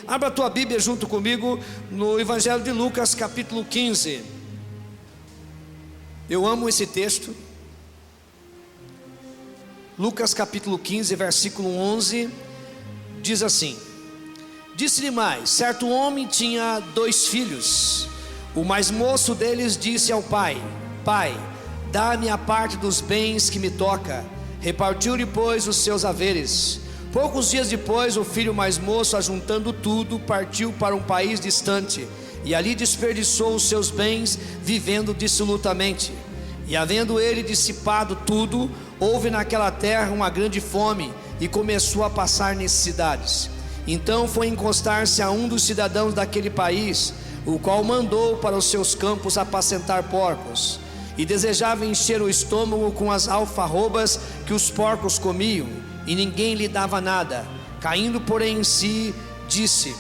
Abra a tua Bíblia junto comigo no Evangelho de Lucas, capítulo 15. Eu amo esse texto. Lucas capítulo 15, versículo 11, diz assim: Disse-lhe mais: certo homem tinha 2 filhos. O mais moço deles disse ao pai: Pai, dá-me a parte dos bens que me toca. Repartiu-lhe, pois, os seus haveres. Poucos dias depois, o filho mais moço, ajuntando tudo, partiu para um país distante, e ali desperdiçou os seus bens, vivendo dissolutamente. E havendo ele dissipado tudo, houve naquela terra uma grande fome, e começou a passar necessidades. Então foi encostar-se a um dos cidadãos daquele país, o qual mandou para os seus campos apacentar porcos, e desejava encher o estômago com as alfarrobas que os porcos comiam, e ninguém lhe dava nada. Caindo porém em si, disse: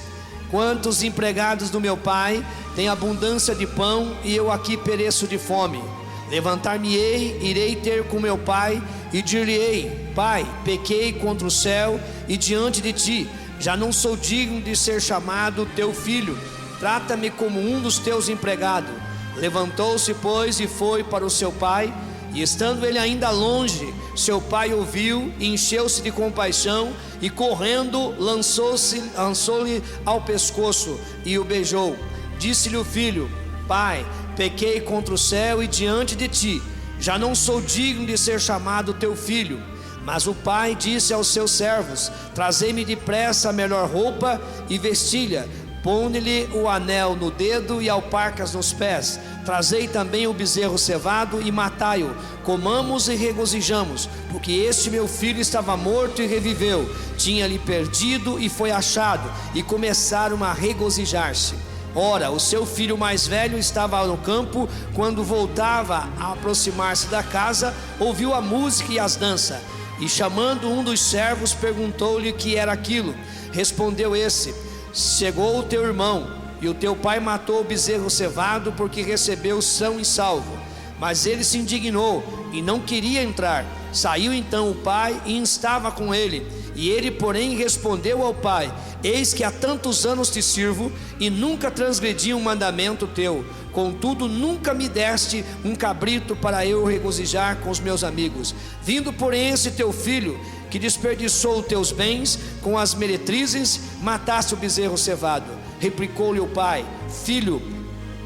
Quantos empregados do meu pai têm abundância de pão, e eu aqui pereço de fome? Levantar-me-ei, irei ter com meu pai, e dir-lhe-ei: Pai, pequei contra o céu e diante de ti, já não sou digno de ser chamado teu filho, trata-me como um dos teus empregados. Levantou-se, pois, e foi para o seu pai, e estando ele ainda longe, seu pai ouviu, encheu-se de compaixão, e correndo lançou-lhe ao pescoço, e o beijou. Disse-lhe o filho: Pai, pequei contra o céu e diante de ti, já não sou digno de ser chamado teu filho. Mas o pai disse aos seus servos: Trazei-me depressa a melhor roupa e vestilha, põe-lhe o anel no dedo e alparcas nos pés. Trazei também o bezerro cevado e matai-o. Comamos e regozijamos, porque este meu filho estava morto e reviveu, tinha-lhe perdido e foi achado. E começaram a regozijar-se. Ora, o seu filho mais velho estava no campo. Quando voltava a aproximar-se da casa, ouviu a música e as danças, e chamando um dos servos, perguntou-lhe o que era aquilo. Respondeu esse: Chegou o teu irmão, e o teu pai matou o bezerro cevado, porque recebeu são e salvo. Mas ele se indignou e não queria entrar. Saiu então o pai e estava com ele. E ele, porém, respondeu ao pai: Eis que há tantos anos te sirvo, e nunca transgredi um mandamento teu. Contudo, nunca me deste um cabrito para eu regozijar com os meus amigos. Vindo, porém, esse teu filho, que desperdiçou os teus bens com as meretrizes, mataste o bezerro cevado. Replicou-lhe o pai: Filho,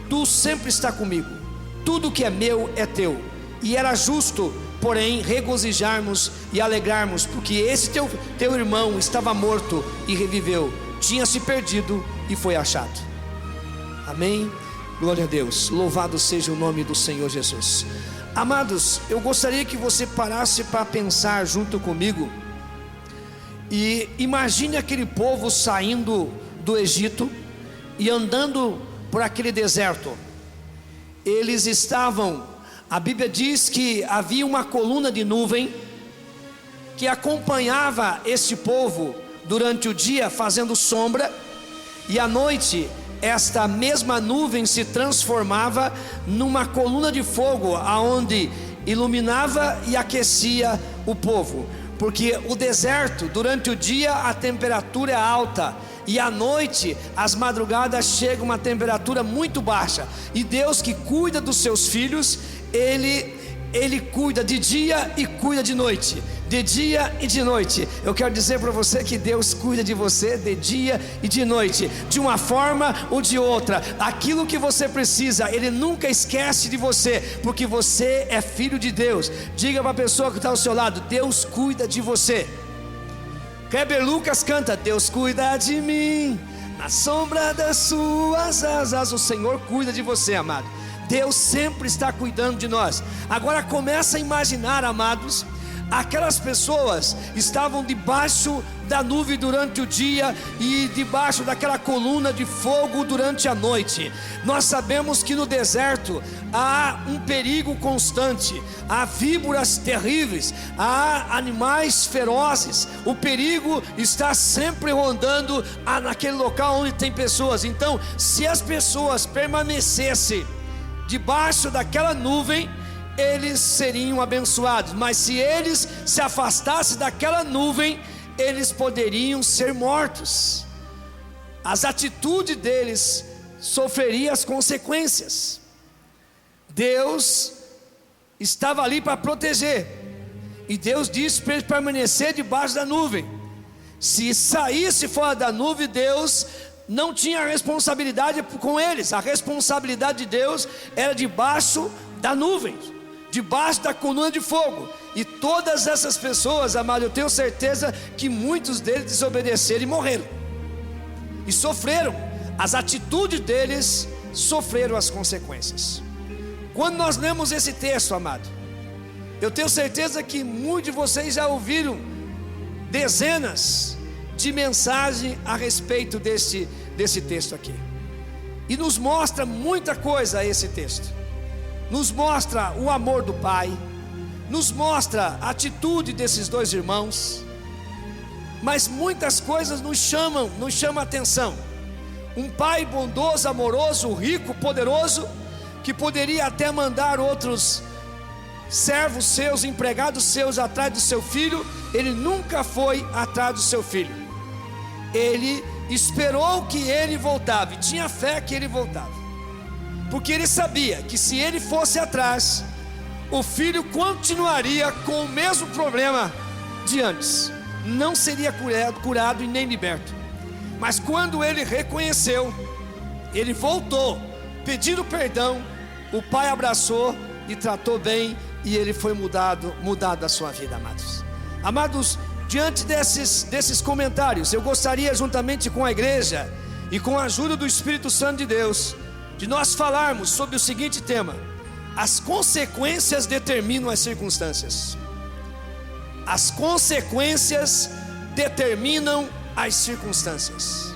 tu sempre está comigo, tudo que é meu é teu. E era justo, porém, regozijarmos e alegrarmos, porque esse teu irmão estava morto e reviveu, tinha se perdido e foi achado. Amém? Glória a Deus, louvado seja o nome do Senhor Jesus. Amados, eu gostaria que você parasse para pensar junto comigo. E imagine aquele povo saindo do Egito e andando por aquele deserto. Eles estavam, a Bíblia diz que havia uma coluna de nuvem que acompanhava este povo durante o dia, fazendo sombra, e à noite esta mesma nuvem se transformava numa coluna de fogo, aonde iluminava e aquecia o povo. Porque o deserto, durante o dia a temperatura é alta, e à noite, as madrugadas, chega uma temperatura muito baixa. E Deus, que cuida dos seus filhos, Ele cuida de dia e cuida de noite, de dia e de noite. Eu quero dizer para você que Deus cuida de você de dia e de noite, de uma forma ou de outra. Aquilo que você precisa, Ele nunca esquece de você, porque você é filho de Deus. Diga para a pessoa que está ao seu lado: Deus cuida de você. Kleber Lucas canta: Deus cuida de mim, na sombra das suas asas. O Senhor cuida de você, amado. Deus sempre está cuidando de nós. Agora começa a imaginar, amados, aquelas pessoas estavam debaixo da nuvem durante o dia e debaixo daquela coluna de fogo durante a noite. Nós sabemos que no deserto há um perigo constante, há víboras terríveis, há animais ferozes. O perigo está sempre rondando naquele local onde tem pessoas. Então, se as pessoas permanecessem debaixo daquela nuvem, eles seriam abençoados. Mas se eles se afastassem daquela nuvem, eles poderiam ser mortos. as atitudes deles sofreriam as consequências. Deus estava ali para proteger, e Deus disse para eles permanecer debaixo da nuvem. Se saísse fora da nuvem, Deus não tinha responsabilidade com eles. A responsabilidade de Deus era debaixo da nuvem, debaixo da coluna de fogo. E todas essas pessoas, amado, eu tenho certeza que muitos deles desobedeceram e morreram, e sofreram. As atitudes deles sofreram as consequências. Quando nós lemos esse texto, amado, eu tenho certeza que muitos de vocês já ouviram dezenas de mensagens a respeito desse texto aqui. E nos mostra muita coisa esse texto. Nos mostra o amor do Pai, nos mostra a atitude desses dois irmãos, mas muitas coisas nos chamam a atenção. Um pai bondoso, amoroso, rico, poderoso, que poderia até mandar outros servos seus, empregados seus atrás do seu filho. Ele nunca foi atrás do seu filho. Ele esperou que ele voltava, e tinha fé que ele voltava, porque ele sabia que se ele fosse atrás, o filho continuaria com o mesmo problema de antes, não seria curado e nem liberto. Mas quando ele reconheceu, ele voltou, pedindo perdão. O pai abraçou e tratou bem, e ele foi mudado a sua vida, amados. Amados, diante desses comentários, eu gostaria, juntamente com a igreja e com a ajuda do Espírito Santo de Deus, de nós falarmos sobre o seguinte tema: as consequências determinam as circunstâncias. As consequências determinam as circunstâncias.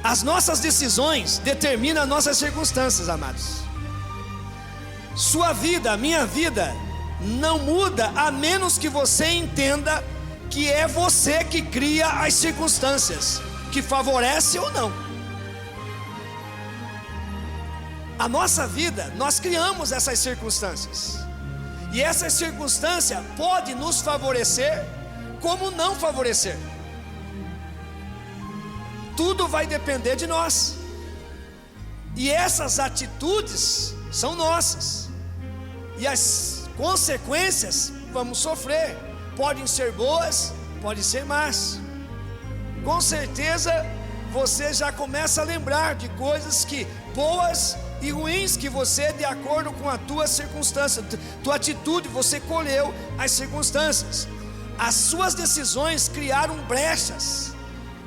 As nossas decisões determinam as nossas circunstâncias, amados. Sua vida, a minha vida, não muda a menos que você entenda que é você que cria as circunstâncias, que favorece ou não. A nossa vida, nós criamos essas circunstâncias, e essa circunstância pode nos favorecer como não favorecer. Tudo vai depender de nós, e essas atitudes são nossas, e as consequências vamos sofrer. Podem ser boas, podem ser más. Com certeza você já começa a lembrar de coisas que boas e ruins que você, de acordo com a tua circunstância, tua atitude, você colheu as circunstâncias. As suas decisões criaram brechas,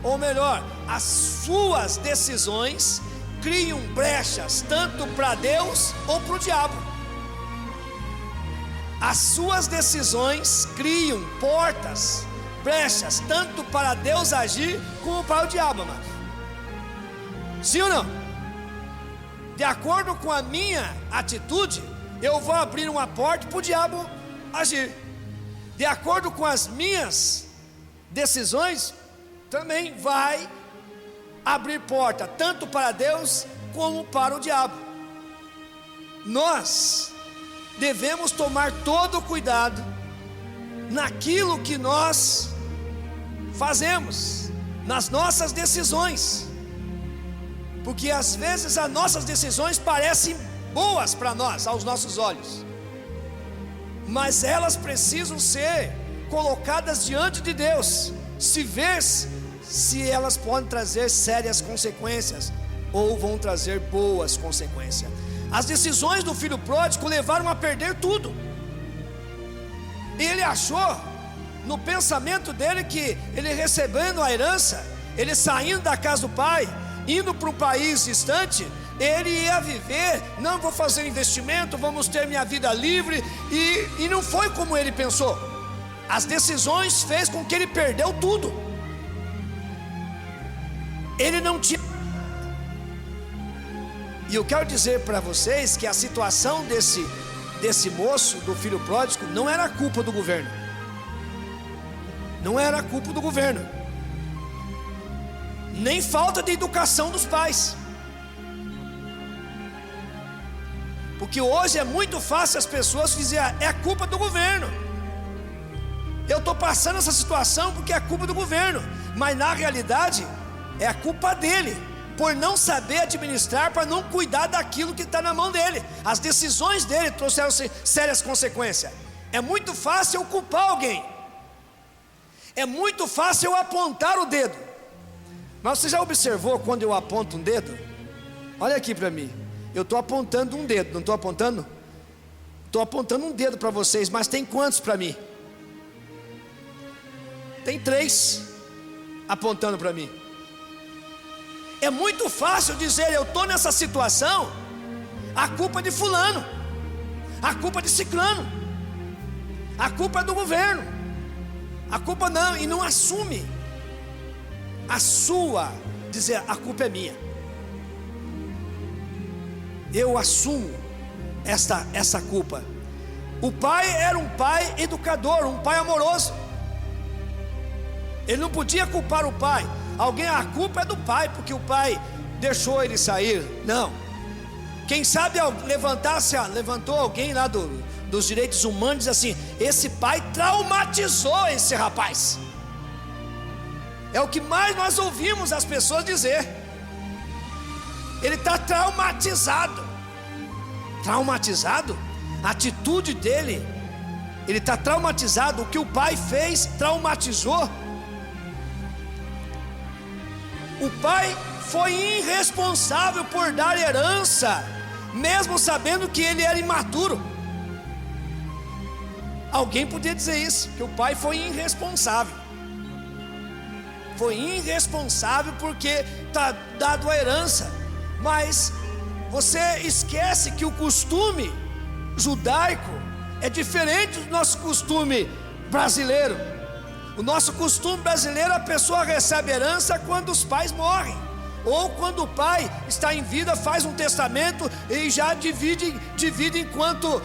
ou melhor, as suas decisões criam brechas, tanto para Deus ou para o diabo. As suas decisões criam portas, brechas, tanto para Deus agir como para o diabo, amado. Sim ou não? De acordo com a minha atitude, eu vou abrir uma porta para o diabo agir. De acordo com as minhas decisões, também vai abrir porta, tanto para Deus como para o diabo. Nós devemos tomar todo o cuidado naquilo que nós fazemos, nas nossas decisões, porque às vezes as nossas decisões parecem boas para nós, aos nossos olhos, mas elas precisam ser colocadas diante de Deus, se ver se elas podem trazer sérias consequências ou vão trazer boas consequências. As decisões do filho pródigo levaram a perder tudo. Ele achou no pensamento dele que ele recebendo a herança, ele saindo da casa do pai, indo para um país distante, ele ia viver, não vou fazer investimento, vamos ter minha vida livre, e não foi como ele pensou. As decisões fez com que ele perdeu tudo. Ele não tinha. E eu quero dizer para vocês que a situação desse moço, do filho pródigo, não era culpa do governo. Não era culpa do governo, nem falta de educação dos pais. Porque hoje é muito fácil as pessoas dizerem: é culpa do governo, eu estou passando essa situação porque é culpa do governo. Mas na realidade, é a culpa dele, por não saber administrar, para não cuidar daquilo que está na mão dele. As decisões dele trouxeram sérias consequências. É muito fácil eu culpar alguém, é muito fácil eu apontar o dedo. Mas você já observou quando eu aponto um dedo? Olha aqui para mim, eu estou apontando um dedo, não estou apontando? Estou apontando um dedo para vocês, mas tem quantos para mim? Tem 3 apontando para mim. É muito fácil dizer, eu estou nessa situação, a culpa é de fulano, a culpa é de ciclano, a culpa é do governo, a culpa não, e não assume a sua, dizer, a culpa é minha. Eu assumo essa culpa. O pai era um pai educador, um pai amoroso. Ele não podia culpar o pai. A culpa é do pai, porque o pai deixou ele sair. Não. Quem sabe levantou alguém lá dos direitos humanos, diz assim: esse pai traumatizou esse rapaz. É o que mais nós ouvimos as pessoas dizer. Ele está traumatizado. Traumatizado? A atitude dele, ele está traumatizado. O que o pai fez traumatizou. O pai foi irresponsável por dar herança, mesmo sabendo que ele era imaturo. Alguém podia dizer isso, que o pai foi irresponsável. Foi irresponsável porque está dado a herança. Mas você esquece que o costume judaico é diferente do nosso costume brasileiro. O nosso costume brasileiro, a pessoa recebe herança quando os pais morrem, ou quando o pai está em vida, faz um testamento e já divide enquanto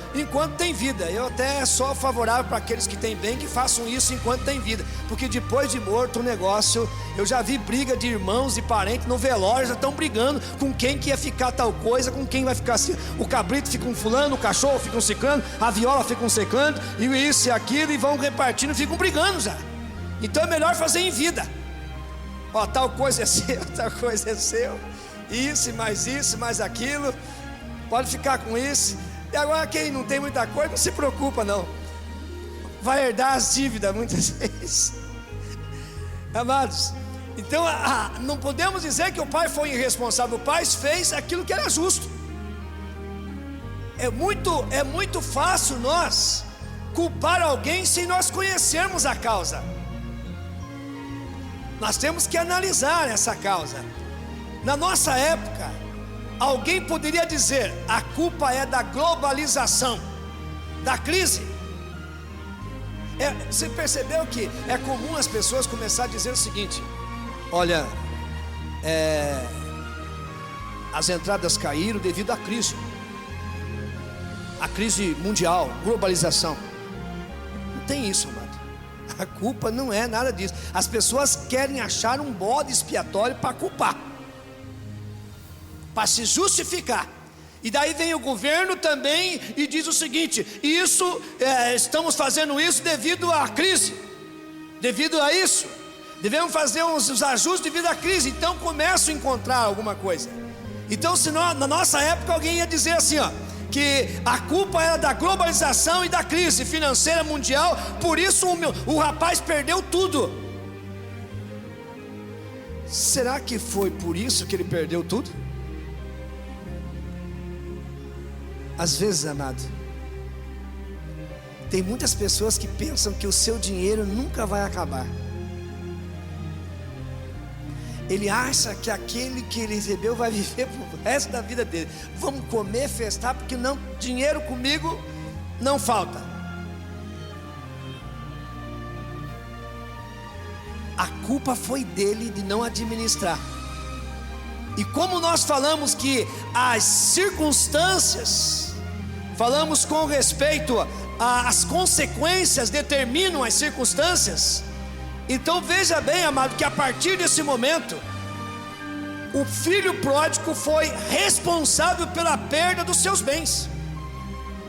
tem vida. Eu até sou favorável para aqueles que têm bem, que façam isso enquanto tem vida, porque depois de morto o negócio, eu já vi briga de irmãos e parentes no velório, já estão brigando com quem que ia ficar tal coisa, com quem vai ficar assim. O cabrito fica um fulano, o cachorro fica um ciclano, a viola fica um secando, e isso e aquilo, e vão repartindo, ficam brigando já. Então é melhor fazer em vida. Ó, tal coisa é seu, tal coisa é seu, isso, mais aquilo, pode ficar com isso. E agora quem não tem muita coisa, não se preocupa não, vai herdar as dívidas muitas vezes. Amados, então não podemos dizer que o pai foi irresponsável. O pai fez aquilo que era justo. É muito fácil nós culpar alguém sem nós conhecermos a causa. Nós temos que analisar essa causa. Na nossa época, alguém poderia dizer: a culpa é da globalização, da crise. Você percebeu que é comum as pessoas começar a dizer o seguinte: olha, as entradas caíram devido à crise, a crise mundial, globalização. Não tem isso, amado. A culpa não é nada disso. As pessoas querem achar um bode expiatório para culpar, para se justificar. E daí vem o governo também e diz o seguinte: estamos fazendo isso devido à crise, devido a isso, devemos fazer uns ajustes devido à crise. Então começam a encontrar alguma coisa. Então, se na nossa época alguém ia dizer assim, ó, que a culpa era da globalização e da crise financeira mundial, por isso o rapaz perdeu tudo. Será que foi por isso que ele perdeu tudo? Às vezes, amado, tem muitas pessoas que pensam que o seu dinheiro nunca vai acabar. Ele acha que aquele que ele recebeu vai viver pro resto da vida dele. Vamos comer, festar, porque não, dinheiro comigo não falta. A culpa foi dele de não administrar. E como nós falamos que as circunstâncias, falamos com respeito às consequências, determinam as circunstâncias. Então veja bem, amado, que a partir desse momento, o filho pródigo foi responsável pela perda dos seus bens.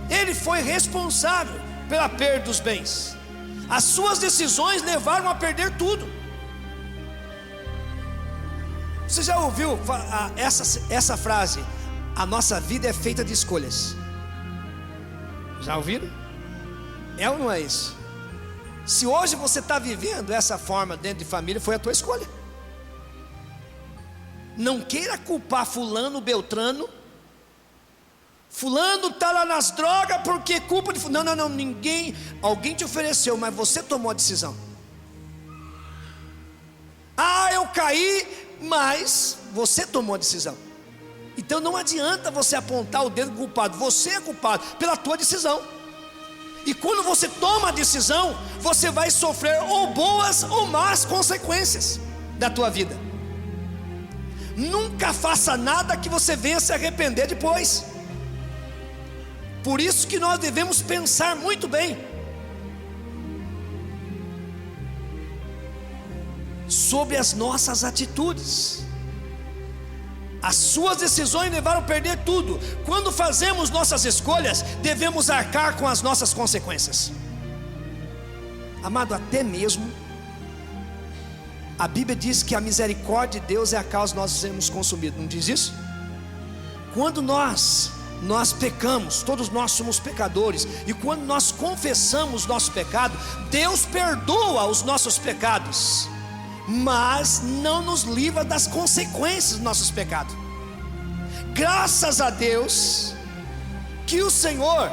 Ele foi responsável pela perda dos bens. As suas decisões levaram a perder tudo. Você já ouviu essa frase? A nossa vida é feita de escolhas. Já ouviram? É ou não é isso? Se hoje você está vivendo essa forma dentro de família, foi a tua escolha. Não queira culpar fulano, beltrano. Fulano está lá nas drogas porque culpa de fulano. Não, ninguém. Alguém te ofereceu, mas você tomou a decisão. Eu caí, mas você tomou a decisão. Então não adianta você apontar o dedo culpado. Você é culpado pela tua decisão. E quando você toma a decisão, você vai sofrer ou boas ou más consequências da tua vida. Nunca faça nada que você venha se arrepender depois. Por isso que nós devemos pensar muito bem sobre as nossas atitudes. As suas decisões levaram a perder tudo. Quando fazemos nossas escolhas, devemos arcar com as nossas consequências. Amado, até mesmo a Bíblia diz que a misericórdia de Deus é a causa de nós sermos consumidos. Não diz isso? Quando nós pecamos, todos nós somos pecadores, e quando nós confessamos nosso pecado, Deus perdoa os nossos pecados, mas não nos livra das consequências dos nossos pecados. Graças a Deus que o Senhor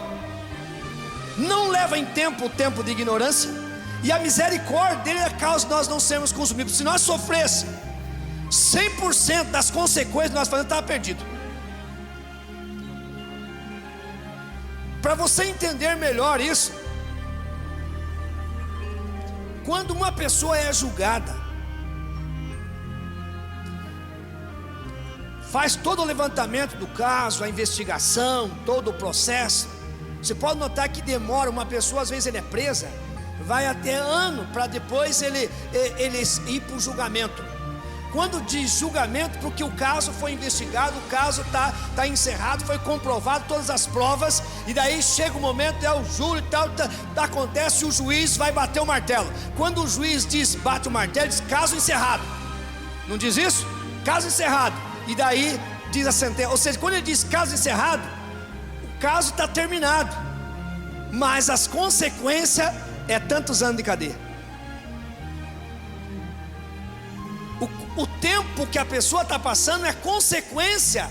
não leva em o tempo de ignorância, e a misericórdia dele é a causa de nós não sermos consumidos. Se nós sofrêssemos 100% das consequências que nós fazemos, estava perdido. Para você entender melhor isso, quando uma pessoa é julgada, faz todo o levantamento do caso, a investigação, todo o processo, você pode notar que demora. Uma pessoa, às vezes ele é presa, vai até ano para depois ele ir para o julgamento. Quando diz julgamento, porque o caso foi investigado, o caso está encerrado, foi comprovado todas as provas, e daí chega o momento, o júri e tal, acontece, o juiz vai bater o martelo. Quando o juiz bate o martelo, diz caso encerrado. Não diz isso? Caso encerrado. E daí diz a sentença. Ou seja, quando ele diz caso encerrado, o caso está terminado, mas as consequências é tantos anos de cadeia. O tempo que a pessoa está passando é consequência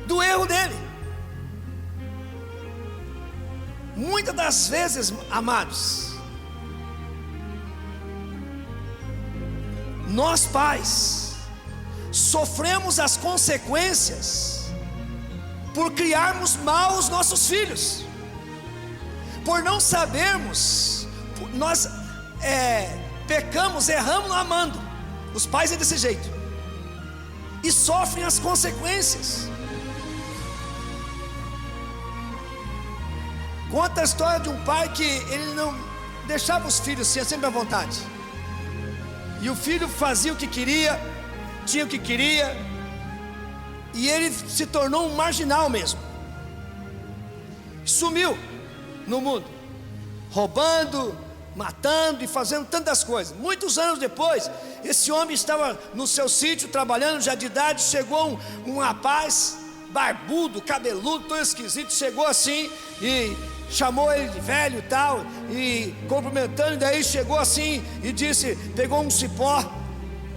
do erro dele. Muitas das vezes, amados, nós pais sofremos as consequências por criarmos mal os nossos filhos, por não sabermos. Nós pecamos, erramos amando. Os pais é desse jeito, e sofrem as consequências. Conta a história de um pai que ele não deixava os filhos ser sempre à vontade, e o filho fazia o que queria, tinha o que queria, e ele se tornou um marginal mesmo. Sumiu no mundo, roubando, matando e fazendo tantas coisas. Muitos anos depois, esse homem estava no seu sítio trabalhando, já de idade. Chegou um rapaz barbudo, cabeludo, todo esquisito. Chegou assim e chamou ele de velho e tal, e cumprimentando. E daí chegou assim e disse, pegou um cipó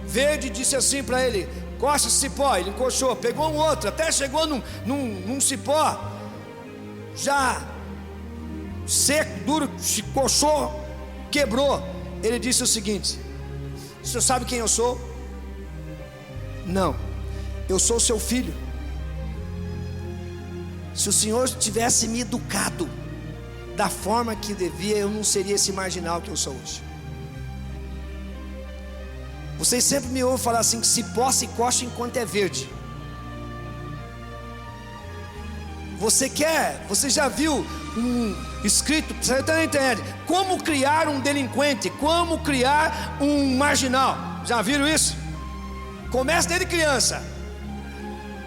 verde e disse assim para ele: coça esse cipó. Ele encoxou. Pegou um outro, até chegou num cipó já seco, duro, coçou, quebrou. Ele disse o seguinte: o senhor sabe quem eu sou? Não, eu sou seu filho. Se o senhor tivesse me educado da forma que devia, eu não seria esse marginal que eu sou hoje. Vocês sempre me ouvem falar assim, que cipó se coça enquanto é verde. Você já viu escrito, você está na internet, como criar um delinquente, como criar um marginal? Já viram isso? Começa desde criança.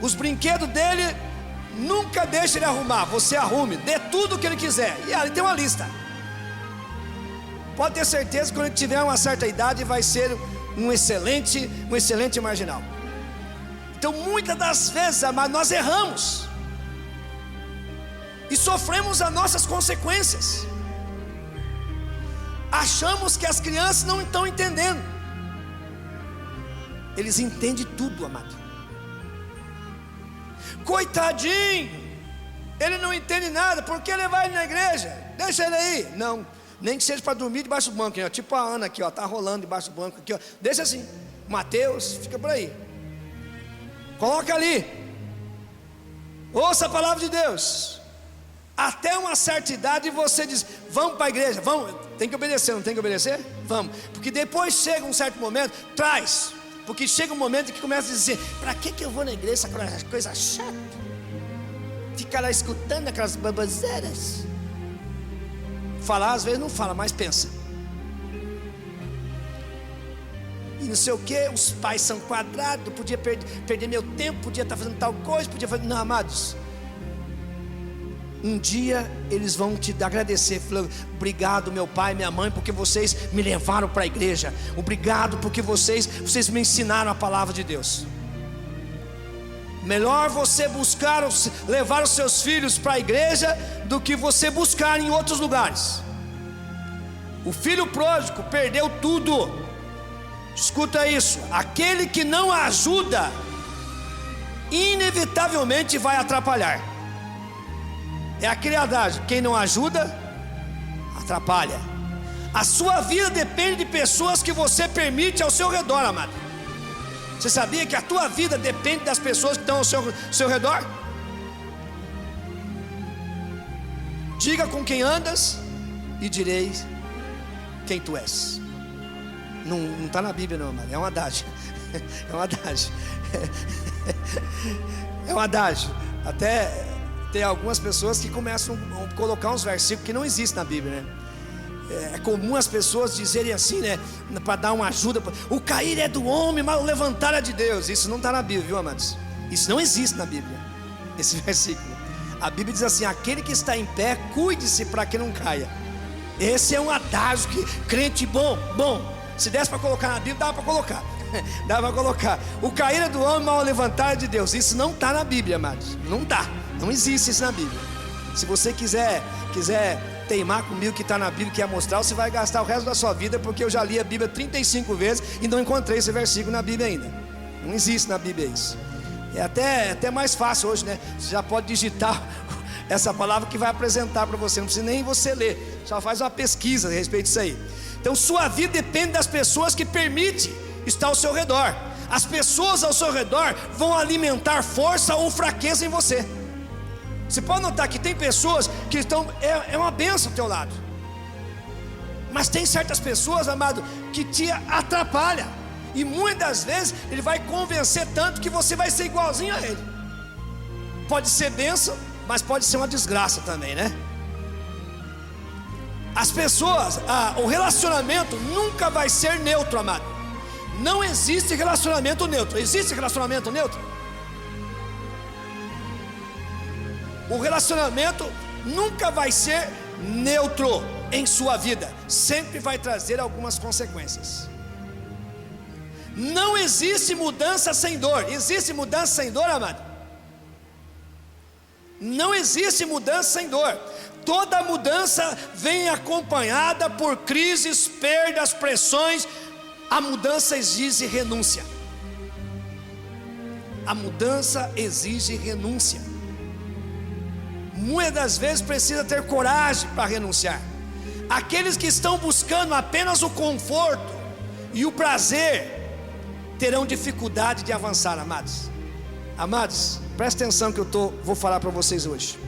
Os brinquedos dele, nunca deixe ele arrumar, você arrume, dê tudo o que ele quiser. E ali tem uma lista. Pode ter certeza que quando ele tiver uma certa idade vai ser um excelente marginal. Então muitas das vezes, amados, nós erramos e sofremos as nossas consequências. Achamos que as crianças não estão entendendo. Eles entendem tudo, amado. Coitadinho, ele não entende nada, porque ele vai na igreja? Deixa ele aí. Não, nem que seja para dormir debaixo do banco, ó, tipo a Ana aqui, ó, tá rolando debaixo do banco aqui, ó. Deixa assim. Mateus, fica por aí. Coloca ali. Ouça a palavra de Deus. Até uma certa idade você diz: vamos para a igreja, vamos. Tem que obedecer, não tem que obedecer? Vamos. Porque depois chega um certo momento, traz. Porque chega um momento que começa a dizer: para que eu vou na igreja, essa coisa chata? Ficar lá escutando aquelas baboseiras. Falar às vezes não fala, mas pensa. E não sei o que, os pais são quadrados, podia perder meu tempo, podia estar fazendo tal coisa, podia fazer. Não, amados. Um dia eles vão te agradecer, falando: obrigado meu pai e minha mãe, porque vocês me levaram para a igreja. Obrigado porque vocês me ensinaram a palavra de Deus. Melhor você levar os seus filhos para a igreja do que você buscar em outros lugares. O filho pródigo perdeu tudo. Escuta isso: aquele que não ajuda, inevitavelmente vai atrapalhar. É aquele adágio: quem não ajuda, atrapalha. A sua vida depende de pessoas que você permite ao seu redor, amado. Você sabia que a tua vida depende das pessoas que estão ao seu redor? Diga com quem andas e direi quem tu és. Não está na Bíblia não, amado. É um adágio. É um adágio. É um adágio. Até tem algumas pessoas que começam a colocar uns versículos que não existem na Bíblia, né? É comum as pessoas dizerem assim, né? Para dar uma ajuda: o cair é do homem, mas o levantar é de Deus. Isso não está na Bíblia, viu, amados? Isso não existe na Bíblia, esse versículo. A Bíblia diz assim: aquele que está em pé, cuide-se para que não caia. Esse é um adágio que crente bom. Se desse para colocar na Bíblia, dava para colocar. Dava para colocar: o cair é do homem, mas o levantar é de Deus. Isso não está na Bíblia, amados. Não está. Não existe isso na Bíblia. Se você quiser teimar comigo que está na Bíblia, que é mostrar, você vai gastar o resto da sua vida, porque eu já li a Bíblia 35 vezes e não encontrei esse versículo na Bíblia ainda. Não existe na Bíblia isso. É até mais fácil hoje, né? Você já pode digitar essa palavra que vai apresentar para você. Não precisa nem você ler, só faz uma pesquisa a respeito disso aí. Então sua vida depende das pessoas que permite estar ao seu redor. As pessoas ao seu redor vão alimentar força ou fraqueza em você. Você pode notar que tem pessoas que estão, é uma bênção ao teu lado, mas tem certas pessoas, amado, que te atrapalham. E muitas das vezes ele vai convencer tanto que você vai ser igualzinho a ele. Pode ser bênção, mas pode ser uma desgraça também, né? As pessoas, o relacionamento nunca vai ser neutro, amado. Não existe relacionamento neutro. Existe relacionamento neutro? O relacionamento nunca vai ser neutro em sua vida. Sempre vai trazer algumas consequências. Não existe mudança sem dor. Existe mudança sem dor, amado? Não existe mudança sem dor. Toda mudança vem acompanhada por crises, perdas, pressões. A mudança exige renúncia. A mudança exige renúncia. Muitas das vezes precisa ter coragem para renunciar. Aqueles que estão buscando apenas o conforto e o prazer terão dificuldade de avançar, amados. Amados, presta atenção que vou falar para vocês hoje.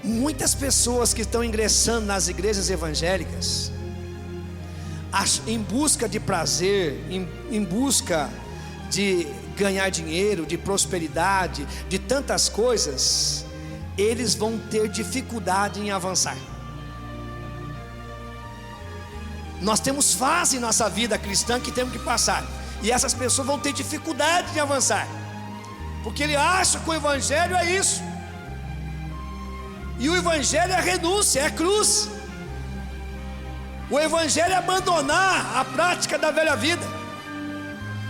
Muitas pessoas que estão ingressando nas igrejas evangélicas em busca de prazer, em busca de ganhar dinheiro, de prosperidade, de tantas coisas, eles vão ter dificuldade em avançar. Nós temos fase em nossa vida cristã que temos que passar, e essas pessoas vão ter dificuldade de avançar, porque ele acha que o evangelho é isso, e o evangelho é renúncia, é cruz. O evangelho é abandonar a prática da velha vida.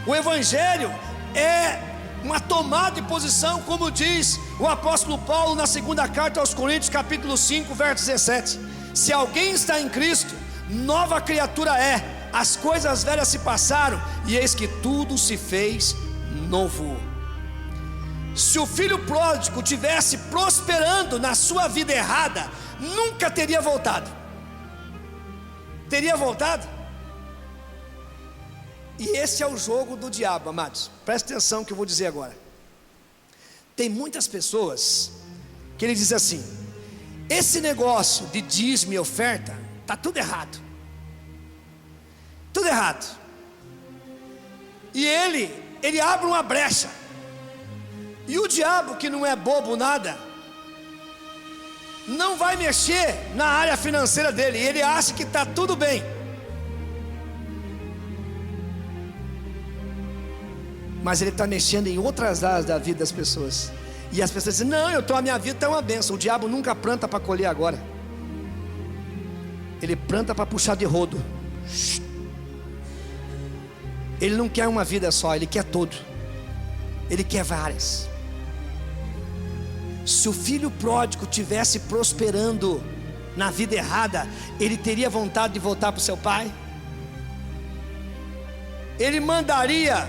O evangelho é uma tomada de posição, como diz o apóstolo Paulo na segunda carta aos Coríntios, capítulo 5, verso 17: se alguém está em Cristo, nova criatura é, as coisas velhas se passaram, e eis que tudo se fez novo. Se o filho pródigo tivesse prosperando na sua vida errada, nunca teria voltado. Teria voltado? E esse é o jogo do diabo, amados. Presta atenção no que eu vou dizer agora. Tem muitas pessoas que ele diz assim: esse negócio de dízimo e oferta está tudo errado. Tudo errado. E ele abre uma brecha. E o diabo, que não é bobo nada, não vai mexer na área financeira dele. Ele acha que está tudo bem. Mas ele está mexendo em outras áreas da vida das pessoas. E as pessoas dizem: não, a minha vida está uma bênção. O diabo nunca planta para colher agora. Ele planta para puxar de rodo. Ele não quer uma vida só, ele quer tudo. Ele quer várias. Se o filho pródigo tivesse prosperando na vida errada, ele teria vontade de voltar para o seu pai? Ele mandaria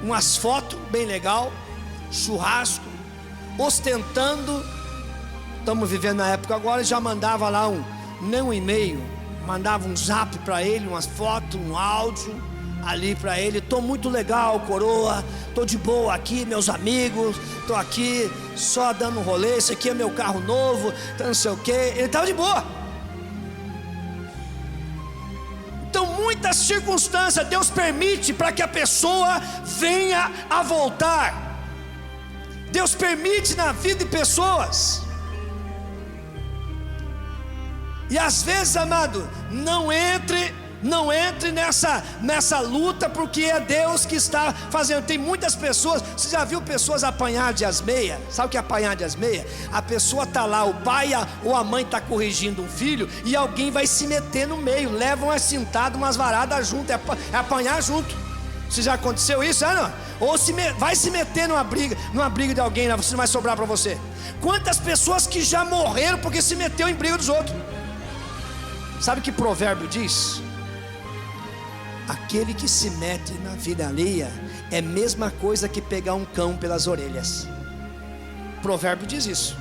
umas fotos bem legal, churrasco, ostentando. Estamos vivendo na época agora, já mandava lá nem um e-mail, mandava um zap para ele, umas fotos, um áudio ali para ele: estou muito legal, coroa, estou de boa aqui, meus amigos, estou aqui só dando um rolê, esse aqui é meu carro novo, então não sei o que. Ele estava de boa. Então muitas circunstâncias Deus permite para que a pessoa venha a voltar. Deus permite na vida de pessoas. E às vezes, amado, não entre nessa luta, porque é Deus que está fazendo. Tem muitas pessoas, você já viu pessoas apanhar de asmeia? Sabe o que é apanhar de asmeia? A pessoa está lá, o pai ou a mãe está corrigindo um filho, e alguém vai se meter no meio, leva umas cintadas, umas varadas junto, é apanhar junto. Se já aconteceu isso, não? Ou vai se meter numa briga de alguém, você não vai sobrar para você. Quantas pessoas que já morreram porque se meteu em briga dos outros? Sabe o que provérbio diz? Aquele que se mete na vida alheia é a mesma coisa que pegar um cão pelas orelhas. Provérbio diz isso.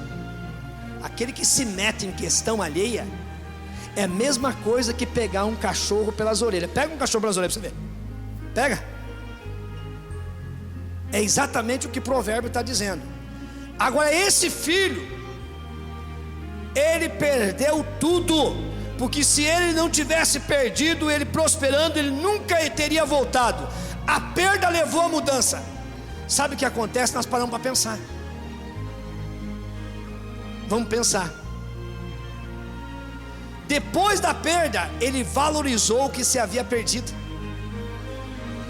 Aquele que se mete em questão alheia é a mesma coisa que pegar um cachorro pelas orelhas. Pega um cachorro pelas orelhas para você ver. Pega. É exatamente o que provérbio está dizendo. Agora esse filho, ele perdeu tudo. Porque se ele não tivesse perdido, ele prosperando, ele nunca teria voltado. A perda levou a mudança. Sabe o que acontece? Nós paramos para pensar. Vamos pensar. Depois da perda, ele valorizou o que se havia perdido.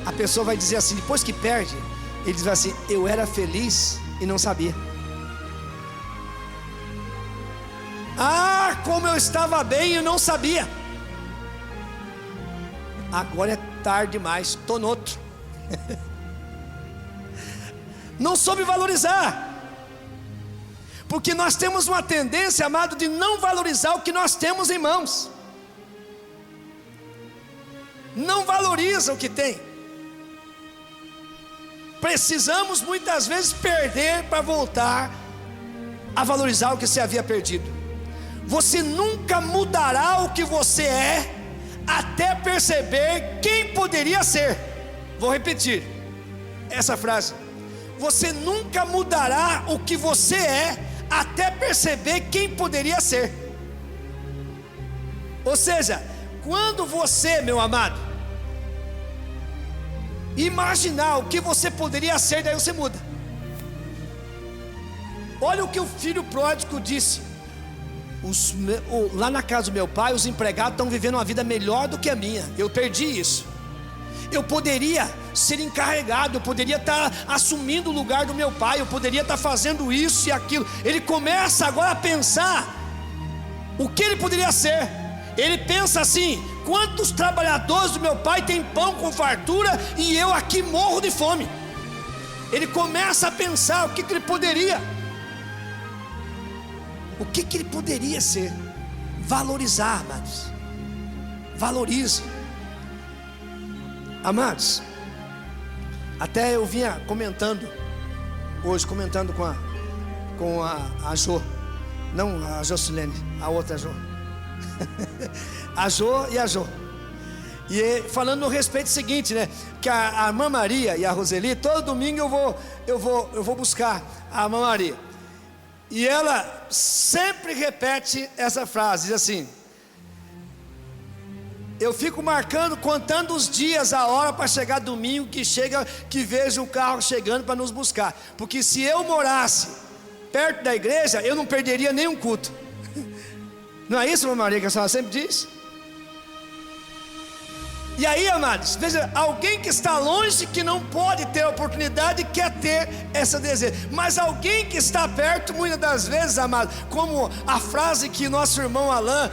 A pessoa vai dizer assim, depois que perde, ele diz assim: eu era feliz e não sabia. Ah, como eu estava bem e não sabia. Agora é tarde demais, estou no outro. Não soube valorizar. Porque nós temos uma tendência, amado, de não valorizar o que nós temos em mãos. Não valoriza o que tem. Precisamos muitas vezes perder para voltar a valorizar o que se havia perdido. Você nunca mudará o que você é até perceber quem poderia ser. Vou repetir essa frase. Você nunca mudará o que você é até perceber quem poderia ser. Ou seja, quando você, meu amado, imaginar o que você poderia ser, daí você muda. Olha o que o filho pródigo disse: lá na casa do meu pai, os empregados estão vivendo uma vida melhor do que a minha. Eu perdi isso. Eu poderia ser encarregado, eu poderia estar assumindo o lugar do meu pai, eu poderia estar fazendo isso e aquilo. Ele começa agora a pensar o que ele poderia ser. Ele pensa assim: quantos trabalhadores do meu pai têm pão com fartura e eu aqui morro de fome? Ele começa a pensar o que ele poderia. O que ele poderia ser? Valorizar, amados. Valorize. Amados, até eu vinha comentando hoje, com a Jo. Não a Jocilene, a outra Jo. A Jo e a Jo. E falando no respeito seguinte, né? Que a irmã Maria e a Roseli, todo domingo eu vou buscar a irmã Maria. E ela sempre repete essa frase, diz assim: eu fico marcando, contando os dias, a hora para chegar domingo, que vejo o carro chegando para nos buscar. Porque se eu morasse perto da igreja, eu não perderia nenhum culto. Não é isso, irmã Maria, que a senhora sempre diz? E aí, amados, veja, alguém que está longe, que não pode ter a oportunidade, quer ter essa desejo. Mas alguém que está perto, muitas das vezes, amados, como a frase que nosso irmão Alain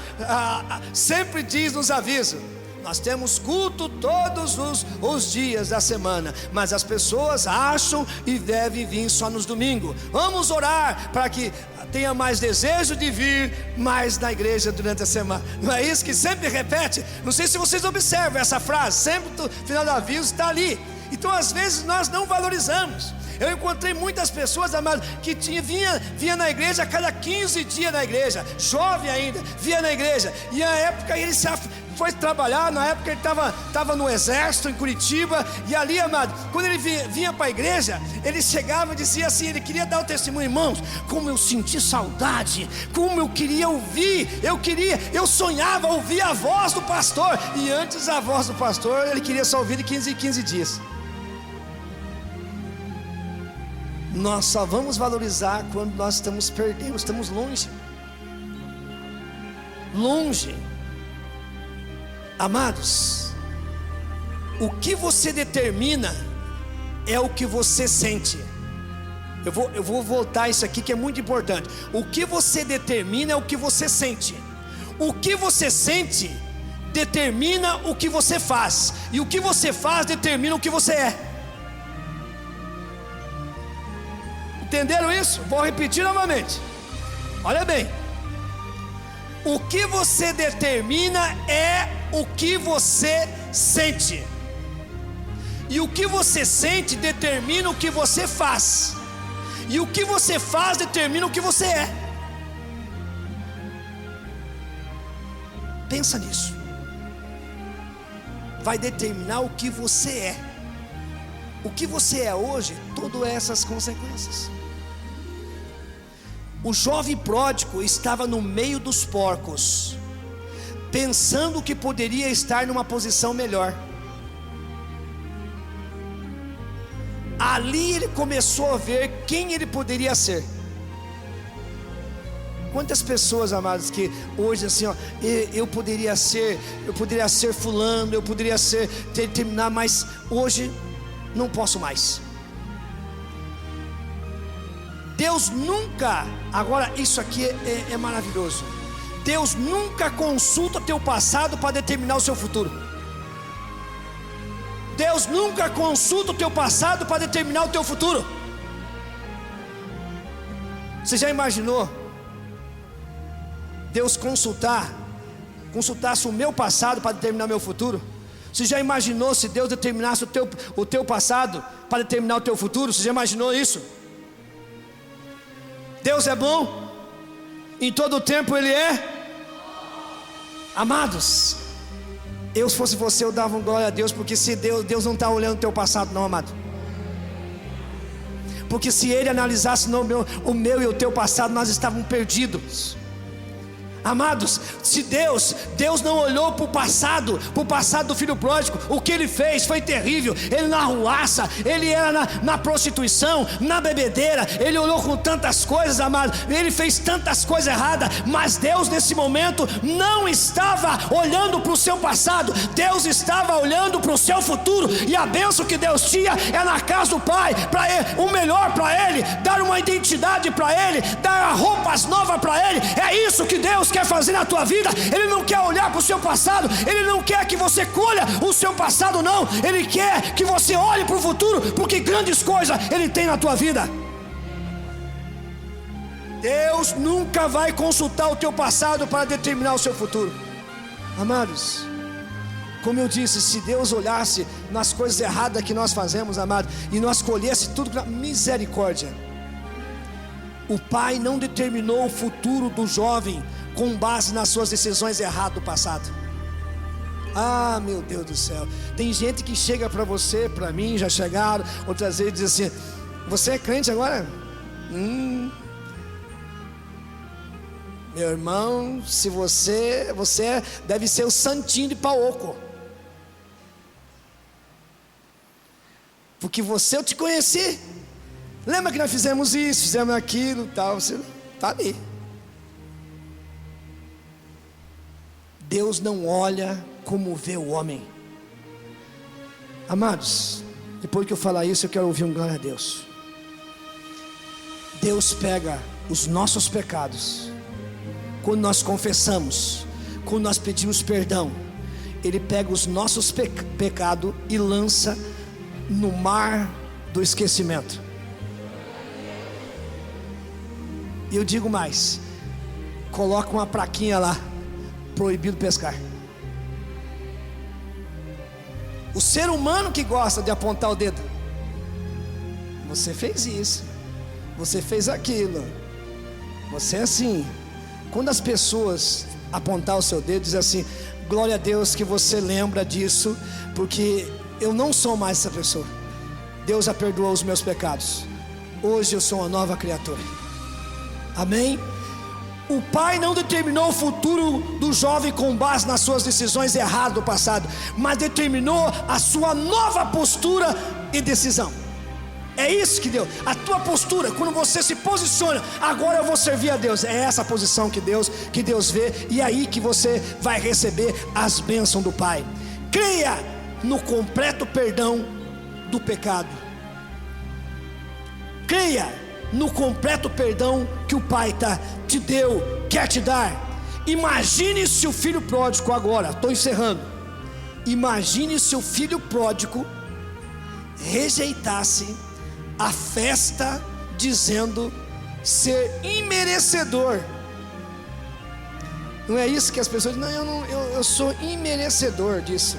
sempre diz nos avisos: nós temos culto todos os dias da semana, mas as pessoas acham e devem vir só nos domingos. Vamos orar para que tenha mais desejo de vir mais na igreja durante a semana. Não é isso que sempre repete? Não sei se vocês observam essa frase, sempre no final do aviso está ali. Então às vezes nós não valorizamos. Eu encontrei muitas pessoas, amados, que vinha na igreja a cada 15 dias na igreja, jovem ainda, vinha na igreja, e na época ele foi trabalhar, na época ele estava no exército em Curitiba, e ali, amado, quando ele vinha para a igreja, ele chegava e dizia assim, ele queria dar o testemunho: irmãos, como eu senti saudade, como eu queria ouvir, eu sonhava ouvir a voz do pastor. E antes a voz do pastor, ele queria só ouvir de 15 em 15 dias. Nós só vamos valorizar quando nós estamos perdendo, estamos longe. Amados, o que você determina é o que você sente. Eu vou voltar isso aqui que é muito importante. O que você determina é o que você sente. O que você sente determina o que você faz, e o que você faz determina o que você é. Entenderam isso? Vou repetir novamente. Olha bem. O que você determina é o que você sente. E o que você sente determina o que você faz. E o que você faz determina o que você é. Pensa nisso. Vai determinar o que você é. O que você é hoje, todas essas consequências. O jovem pródigo estava no meio dos porcos, pensando que poderia estar numa posição melhor. Ali ele começou a ver quem ele poderia ser. Quantas pessoas, amados, que hoje assim, ó, eu poderia ser fulano, eu poderia terminar, mas hoje não posso mais. Deus nunca, agora isso aqui é maravilhoso. Deus nunca consulta teu passado para determinar o seu futuro. Deus nunca consulta o teu passado para determinar o teu futuro. Você já imaginou Deus consultasse o meu passado para determinar o meu futuro? Você já imaginou se Deus determinasse o teu passado para determinar o teu futuro? Você já imaginou isso? Deus é bom, em todo o tempo Ele é. Amados, eu se fosse você, eu dava glória a Deus, porque se Deus não está olhando o teu passado não, amado. Porque se Ele analisasse o meu e o teu passado, nós estávamos perdidos. Amados, se Deus não olhou para o passado do filho pródigo, o que ele fez foi terrível. Ele na arruaça, ele era na prostituição, na bebedeira, ele olhou com tantas coisas, amados, ele fez tantas coisas erradas, mas Deus nesse momento não estava olhando para o seu passado, Deus estava olhando para o seu futuro. E a bênção que Deus tinha é na casa do Pai, para ele, o melhor para ele, dar uma identidade para ele, dar roupas novas para ele. É isso que Deus quer fazer na tua vida, Ele não quer olhar para o seu passado, Ele não quer que você colha o seu passado, não. Ele quer que você olhe para o futuro, porque grandes coisas Ele tem na tua vida. Deus nunca vai consultar o teu passado para determinar o seu futuro. Amados, como eu disse, se Deus olhasse nas coisas erradas que nós fazemos, amado, e nós colhesse tudo, misericórdia. O Pai não determinou o futuro do jovem com base nas suas decisões erradas do passado. Ah, meu Deus do céu. Tem gente que chega para você, para mim, já chegaram, outras vezes diz assim: você é crente agora? Meu irmão, se você deve ser o santinho de Paoco, porque eu te conheci. Lembra que nós fizemos isso, fizemos aquilo, tal. Você está ali. Deus não olha como vê o homem. Amados, depois que eu falar isso, eu quero ouvir um glória a Deus. Deus pega os nossos pecados, quando nós confessamos, quando nós pedimos perdão, Ele pega os nossos pecados e lança no mar do esquecimento. E eu digo mais, coloca uma plaquinha lá: proibido pescar. O ser humano que gosta de apontar o dedo: você fez isso, você fez aquilo, você é assim. Quando as pessoas apontar o seu dedo, dizer assim: glória a Deus que você lembra disso, porque eu não sou mais essa pessoa. Deus já perdoou os meus pecados. Hoje eu sou uma nova criatura. Amém? O Pai não determinou o futuro do jovem com base nas suas decisões erradas do passado, mas determinou a sua nova postura e decisão. É isso que Deus, a tua postura, quando você se posiciona: agora eu vou servir a Deus. É essa posição que Deus vê, e é aí que você vai receber as bênçãos do Pai. Creia no completo perdão do pecado. Creia no completo perdão que o Pai te deu, quer te dar. Imagine se o filho pródigo, agora estou encerrando, imagine se o filho pródigo rejeitasse a festa, dizendo ser imerecedor. Não é isso que as pessoas dizem: não, eu sou imerecedor disso.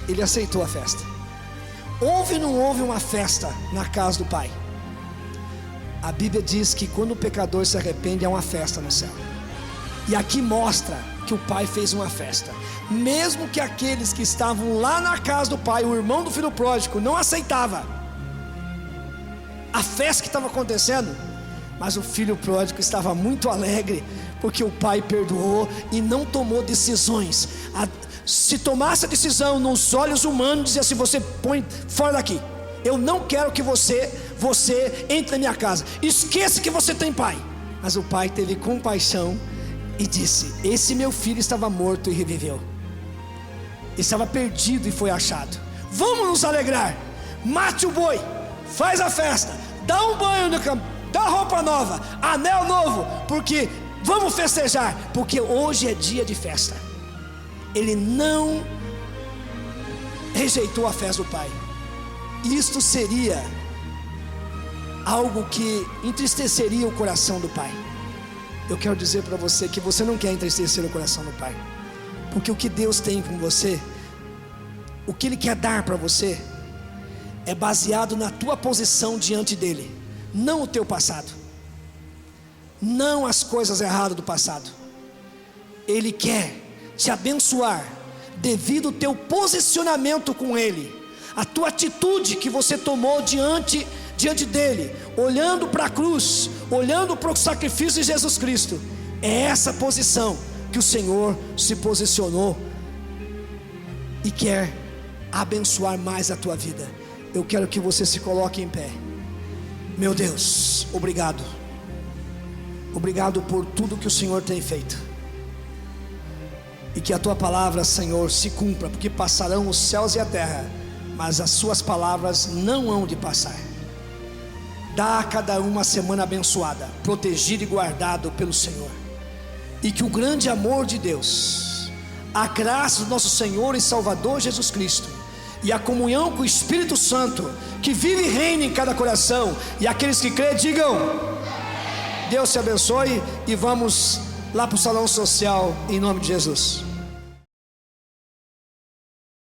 Ele aceitou a festa. Houve ou não houve uma festa na casa do Pai? A Bíblia diz que quando o pecador se arrepende, há uma festa no céu. E aqui mostra que o Pai fez uma festa. Mesmo que aqueles que estavam lá na casa do Pai, o irmão do filho pródigo, não aceitava a festa que estava acontecendo, mas o filho pródigo estava muito alegre, porque o Pai perdoou e não tomou decisões. Se tomasse a decisão nos olhos humanos, dizia assim: você põe fora daqui, eu não quero que você entre na minha casa, esqueça que você tem pai. Mas o Pai teve compaixão e disse: esse meu filho estava morto e reviveu, estava perdido e foi achado. Vamos nos alegrar, mate o boi, faz a festa, dá um banho no campo, dá roupa nova, anel novo, porque vamos festejar, porque hoje é dia de festa. Ele não rejeitou a festa do Pai. Isto seria algo que entristeceria o coração do Pai. Eu quero dizer para você que você não quer entristecer o coração do Pai, porque o que Deus tem com você, o que Ele quer dar para você, é baseado na tua posição diante dEle, não o teu passado, não as coisas erradas do passado. Ele quer te abençoar devido ao teu posicionamento com Ele, a tua atitude que você tomou diante dEle, olhando para a cruz, olhando para o sacrifício de Jesus Cristo. É essa posição que o Senhor se posicionou e quer abençoar mais a tua vida. Eu quero que você se coloque em pé. Meu Deus, obrigado. Obrigado por tudo que o Senhor tem feito. E que a tua palavra, Senhor, se cumpra, porque passarão os céus e a terra, mas as suas palavras não hão de passar. Dá a cada um uma semana abençoada, protegido e guardado pelo Senhor. e que o grande amor de Deus, a graça do nosso Senhor e Salvador Jesus Cristo e a comunhão com o Espírito Santo, que vive e reina em cada coração, e aqueles que crêem digam: Deus te abençoe, e vamos lá para o salão social em nome de Jesus.